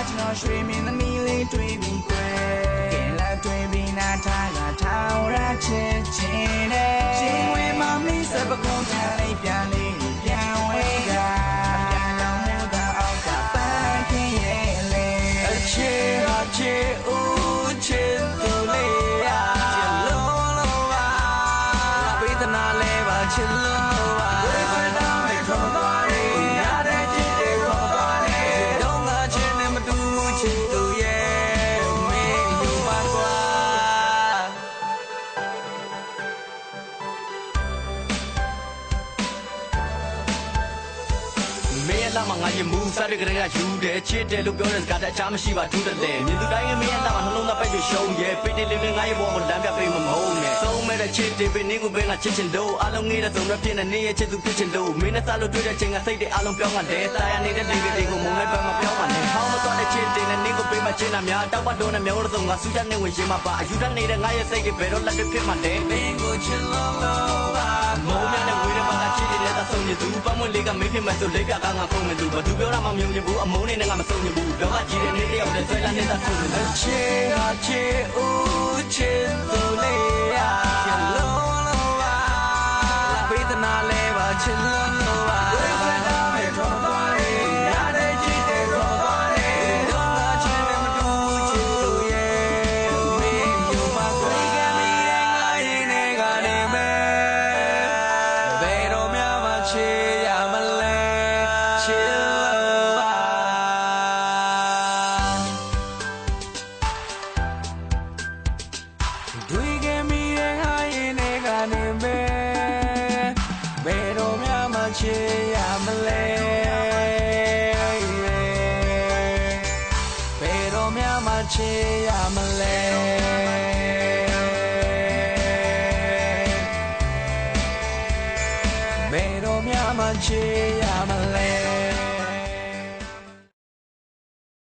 ကျွန်တော်ရွှေမြင်သမီးလေးတွေ့ပြီးကွယ်ကဲလက်တွေ့ပြီးနာထားကထောင်ရချစ်ခြင်းနဲ့ရှင်ဝေးမမီးစပကုန်းထားလေးပြန်လေးပြန်ဝေးကပြန်လုံးနဲ့တော့အောက်ကပန်းခင်းရဲ့လေအချစ်ဟာချစ်ဦးချစ်သူလေးရာချစ်လို့လို့ပါဝေဒနာလေးပါချစ်လို့ပါဝေဒနာလေးခေါ်သွားတယ်ရတဲ့ချစ်တွေခေါ်သွားတယ်တော့ငါချစ်နဲ့မတူချစ်သူရဲ့မင်းယူပါကွာမင်းလာမငါရမူစားတဲ့ကလေးကယူတယ်ချစ်တယ်လို့ပြောတဲ့စကားတခြားမရှိပါဘူးတဲ့မြင်သူတိုင်းကမင်းလာမနှလုံးသားပိတ်ပြီးရှုံးရဲ့ပိတ်တယ်လေးငါရဲ့ဘောကိုလမ်းပြပေးမမုန်းနဲ့သုံးမဲ့တဲ့ချစ်တယ်ပဲနင်းကိုပဲငါချစ်ချင်လို့အလုံးငေးတဲ့စုံရဖြစ်နေနေရဲ့ချစ်သူဖြစ်ချင်လို့မင်းနဲ့စားလို့တွေ့တဲ့ချိန်ကစိတ်တွေအလုံးပြောင်းတယ်တာယာနေတဲ့လေးတွေကိုမုန်းလိုက်ပဲမပြောင်းပါနဲ့ဟောင်းမတော်တဲ့ချစ်တယ်နဲ့နင်းကိုပေးမချင်တာများတောက်ပတ်တော့နဲ့မျိုးတော့ငါစူးတတ်နေဝင်ရှင်မှာပါအယူတတ်နေတဲ့ငါရဲ့စိတ်တွေဘယ်တော့လက်တွေဖြစ်မှတယ်မင်းကိုချစ်လို့ပါမုန်းရတဲ့ဝေးတဲ့ဘာကချစ်တယ်တဲ့ဆုံးရသူပတ်မွင့်လေးကမင်းဖြစ်မှဆိုလေးပြကငါကုန်မသူဘာသူပြောတာမှမယုံချင်ဘူးအမုန်းနဲ့ငါမဆုံးချင်ဘူးတော့ကကြည့်တဲ့နေ့တယောက်နဲ့ဆွဲလာနေတာဆုံးနေတယ်ချစ်ဟာချစ်ဦးချစ်သူလေးရာချစ်လို့လို့ပါဝေဒနာလေးပါချစ်လို့လို့ပါဝေဒနာလေးထော်သွားတယ်ရတဲ့ချစ်တွေထော်သွားတယ်တော့ငါချစ်နဲ့မတူချစ်သူရဲ့မင်းယူပါကွာကမီးရဲ့ငါရင်နဲ့ကနေမဲ့ဘယ်တော့မှမချစ်ရမလဲချစ်လို့ပါတွေ့ကမီးရဲ့ငါရင်နဲ့ကနေမဲ့ဘယ်တော့မှမချစ်ရမလဲဘယ်တော့မှမချစ်ရမလဲဘယ်တော့မှမချစ်ရ